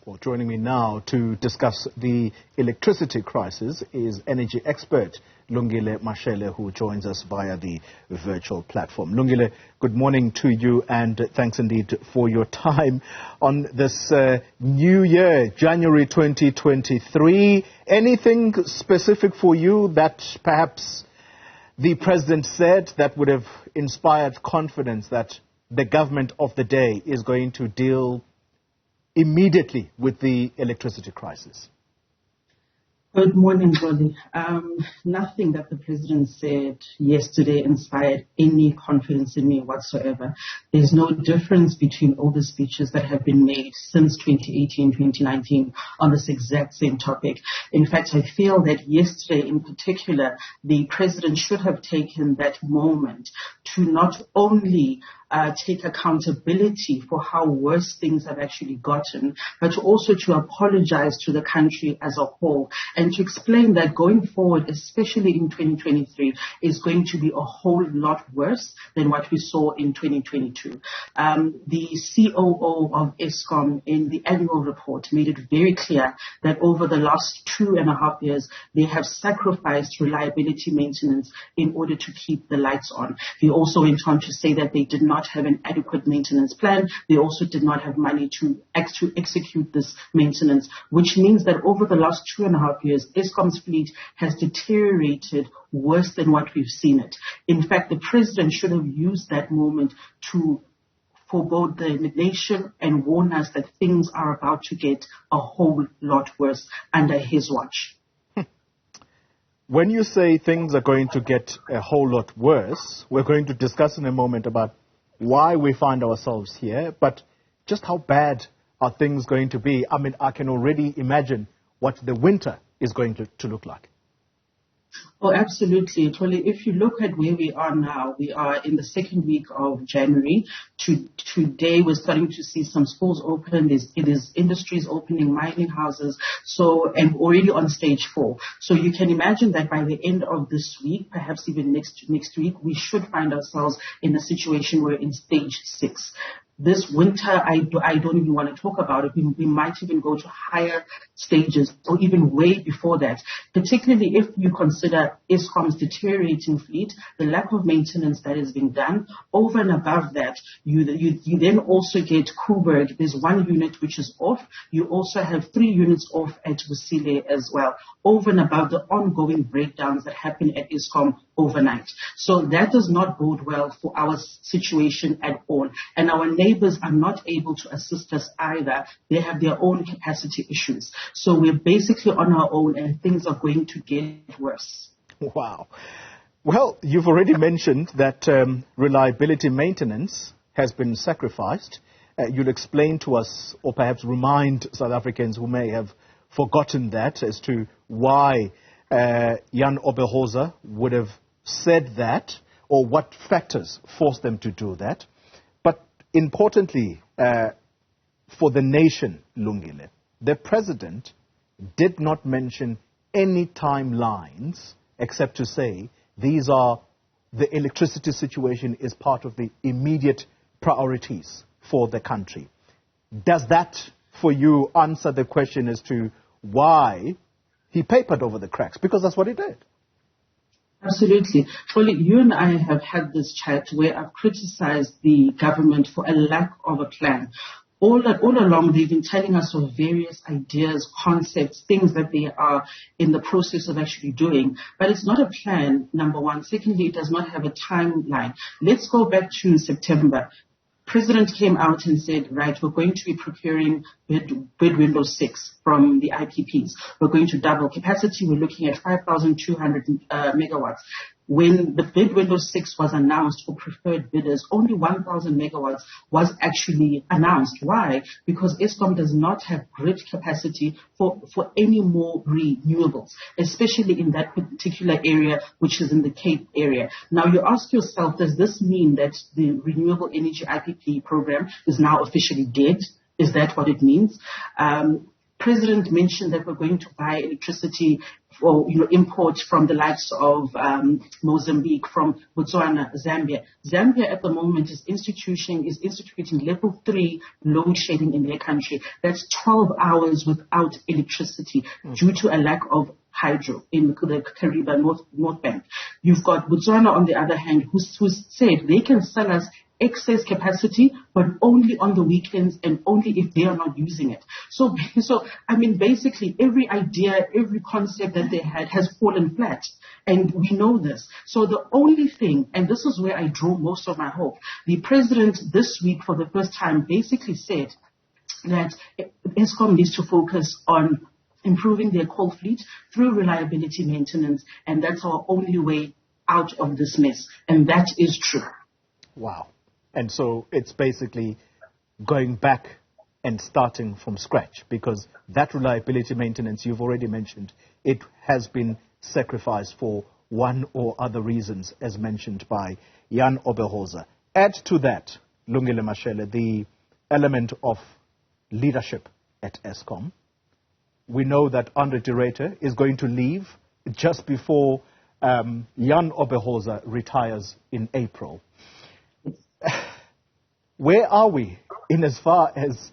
Well, joining me now to discuss the electricity crisis is energy expert Lungile Mashele, who joins us via the virtual platform. Lungile, good morning to you, and thanks indeed for your time on this new year, January 2023. Anything specific for you that perhaps the president said that would have inspired confidence that the government of the day is going to deal immediately with the electricity crisis? Good morning, Jody. Nothing that the president said yesterday inspired any confidence in me whatsoever. There's no difference between all the speeches that have been made since 2018, 2019 on this exact same topic. In fact, I feel that yesterday in particular, the president should have taken that moment to not only take accountability for how worse things have actually gotten, but also to apologize to the country as a whole and to explain that going forward, especially in 2023, is going to be a whole lot worse than what we saw in 2022. The COO of Eskom in the annual report made it very clear that over the last 2.5 years, they have sacrificed reliability maintenance in order to keep the lights on. He also went on to say that they did not have an adequate maintenance plan. They also did not have money to execute this maintenance, which means that over the last 2.5 years, Eskom's fleet has deteriorated worse than what we've seen it. In fact, the president should have used that moment to forebode the nation and warn us that things are about to get a whole lot worse under his watch. When you say things are going to get a whole lot worse, we're going to discuss in a moment about why we find ourselves here, but just how bad are things going to be? I mean, I can already imagine what the winter is going to look like. Oh, absolutely. Totally. If you look at where we are now, we are in the second week of January. Today, we're starting to see some schools open. There's industries opening, mining houses, and already on stage 4. So you can imagine that by the end of this week, perhaps even next week, we should find ourselves in a situation where in stage 6. This winter, I don't even want to talk about it. We might even go to higher stages or even way before that, particularly if you consider Eskom's deteriorating fleet, the lack of maintenance that is being done. Over and above that, you then also get Kuberg. There's 1 unit which is off. You also have 3 units off at Newzroom as well, over and above the ongoing breakdowns that happen at Eskom overnight. So that does not bode well for our situation at all. And our neighbors are not able to assist us either. They have their own capacity issues. So we're basically on our own, and things are going to get worse. Wow. Well, you've already mentioned that reliability maintenance has been sacrificed. You'll explain to us, or perhaps remind South Africans who may have forgotten that, as to why Jan Oberholzer would have said that, or what factors forced them to do that. But importantly, for the nation, Lungile, the president did not mention any timelines except to say the electricity situation is part of the immediate priorities for the country. Does that, for you, answer the question as to why he papered over the cracks? Because that's what he did. Absolutely. Well, you and I have had this chat where I've criticized the government for a lack of a plan. All along, they've been telling us of various ideas, concepts, things that they are in the process of actually doing. But it's not a plan, number one. Secondly, it does not have a timeline. Let's go back to September. President came out and said, right, we're going to be procuring bid window 6 from the IPPs. We're going to double capacity. We're looking at 5,200 megawatts. When the bid window 6 was announced for preferred bidders, only 1,000 megawatts was actually announced. Why? Because Eskom does not have grid capacity for any more renewables, especially in that particular area, which is in the Cape area. Now you ask yourself, does this mean that the Renewable Energy IPP program is now officially dead? Is that what it means? President mentioned that we're going to buy electricity for, imports from the likes of Mozambique, from Botswana, Zambia. Zambia at the moment is instituting level 3 load shedding in their country. That's 12 hours without electricity due to a lack of hydro in the Kariba North Bank. You've got Botswana, on the other hand, who said they can sell us excess capacity, but only on the weekends and only if they are not using it. So I mean, basically every idea, every concept that they had has fallen flat. And we know this. So the only thing, and this is where I draw most of my hope, the president this week for the first time basically said that Eskom needs to focus on improving their coal fleet through reliability maintenance, and that's our only way out of this mess. And that is true. Wow. And so it's basically going back and starting from scratch, because that reliability maintenance you've already mentioned, it has been sacrificed for one or other reasons, as mentioned by Jan Oberholzer. Add to that, Lungile Mashele, the element of leadership at Eskom. We know that Andre de Ruyter is going to leave just before Jan Oberholzer retires in April. Where are we in as far as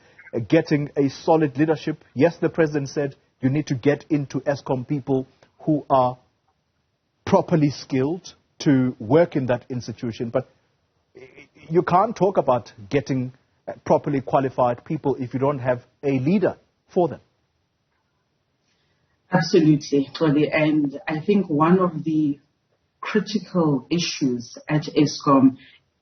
getting a solid leadership? Yes, the president said you need to get into Eskom people who are properly skilled to work in that institution, but you can't talk about getting properly qualified people if you don't have a leader for them. Absolutely, Tony. And I think one of the critical issues at Eskom,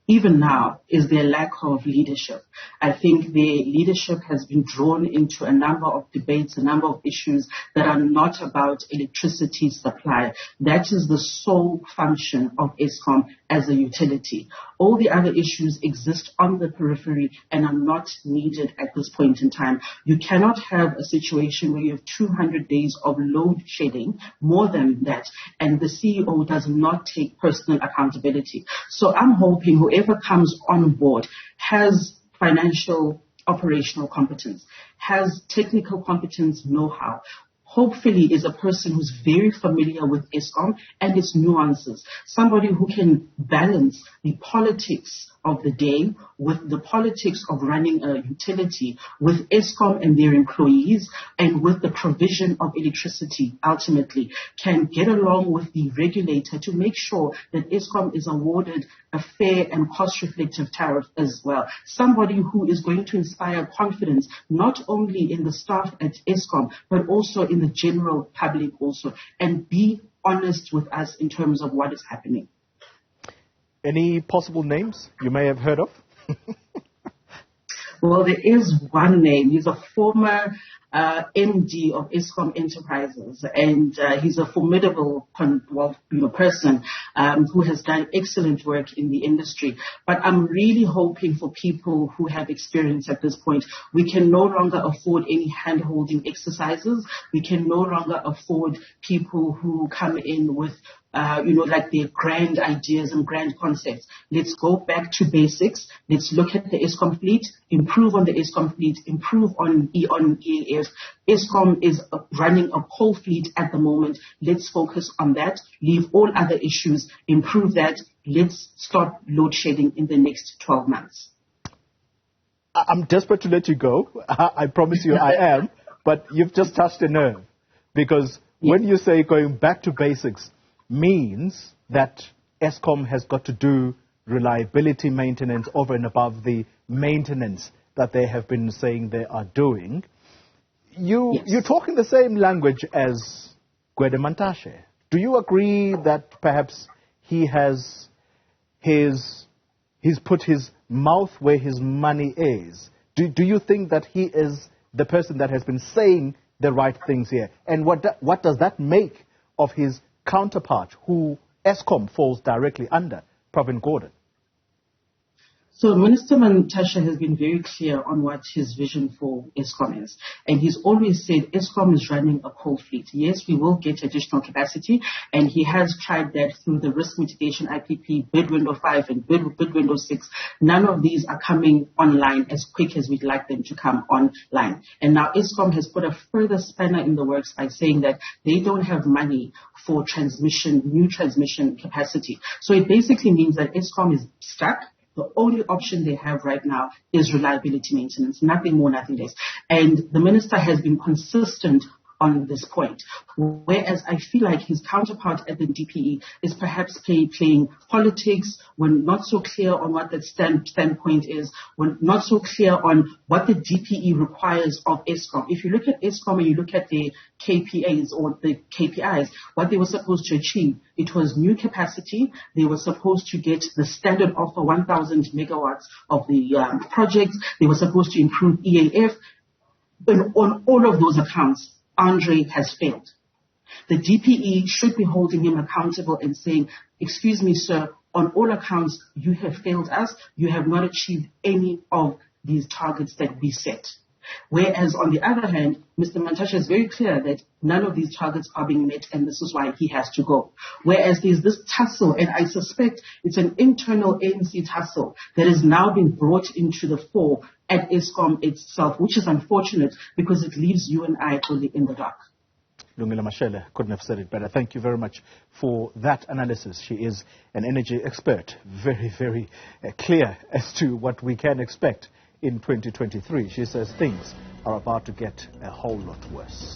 even now, is their lack of leadership. I think their leadership has been drawn into a number of debates, a number of issues that are not about electricity supply. That is the sole function of Eskom as a utility. All the other issues exist on the periphery and are not needed at this point in time. You cannot have a situation where you have 200 days of load shedding, more than that, and the CEO does not take personal accountability. So I'm hoping whoever comes on board has financial operational competence, has technical competence, know-how, hopefully is a person who's very familiar with Eskom and its nuances, somebody who can balance the politics of the day with the politics of running a utility, with Eskom and their employees, and with the provision of electricity, ultimately, can get along with the regulator to make sure that Eskom is awarded a fair and cost-reflective tariff as well. Somebody who is going to inspire confidence, not only in the staff at Eskom, but also in the general public also, and be honest with us in terms of what is happening. Any possible names you may have heard of? Well, there is one name. He's a former MD of Eskom Enterprises, and he's a formidable person who has done excellent work in the industry. But I'm really hoping for people who have experience at this point. We can no longer afford any hand-holding exercises. We can no longer afford people who come in with like their grand ideas and grand concepts. Let's go back to basics. Let's look at the Eskom fleet, improve on the Eskom fleet, improve on EAF. Eskom is running a coal fleet at the moment. Let's focus on that. Leave all other issues. Improve that. Let's stop load shedding in the next 12 months. I'm desperate to let you go. I promise you I am. But you've just touched a nerve. Because when you say going back to basics, means that Eskom has got to do reliability maintenance over and above the maintenance that they have been saying they are doing. You're talking the same language as Gwede Mantashe. Do you agree that perhaps he's put his mouth where his money is? Do you think that he is the person that has been saying the right things here? And what does that make of his counterpart, who Eskom falls directly under, Pravin Gordhan? So Minister Mantashe has been very clear on what his vision for Eskom is. And he's always said Eskom is running a coal fleet. Yes, we will get additional capacity. And he has tried that through the risk mitigation IPP, bid window 5 and bid window 6. None of these are coming online as quick as we'd like them to come online. And now Eskom has put a further spanner in the works by saying that they don't have money for new transmission capacity. So it basically means that Eskom is stuck. The only option they have right now is reliability maintenance, nothing more, nothing less. And the minister has been consistent on this point, whereas I feel like his counterpart at the DPE is perhaps playing politics, when not so clear on what that standpoint is, when not so clear on what the DPE requires of Eskom. If you look at Eskom and you look at the KPAs or the KPIs, what they were supposed to achieve, it was new capacity. They were supposed to get the standard offer 1,000 megawatts of the projects. They were supposed to improve EAF. But on all of those accounts, Andre has failed. The DPE should be holding him accountable and saying, excuse me, sir, on all accounts, you have failed us. You have not achieved any of these targets that we set. Whereas on the other hand, Mr. Mantashe is very clear that none of these targets are being met and this is why he has to go. Whereas there's this tussle, and I suspect it's an internal ANC tussle that has now been brought into the fore at Eskom itself, which is unfortunate because it leaves you and I only in the dark. Lungile Mashele couldn't have said it better. Thank you very much for that analysis. She is an energy expert, very, very clear as to what we can expect in 2023. She says things are about to get a whole lot worse.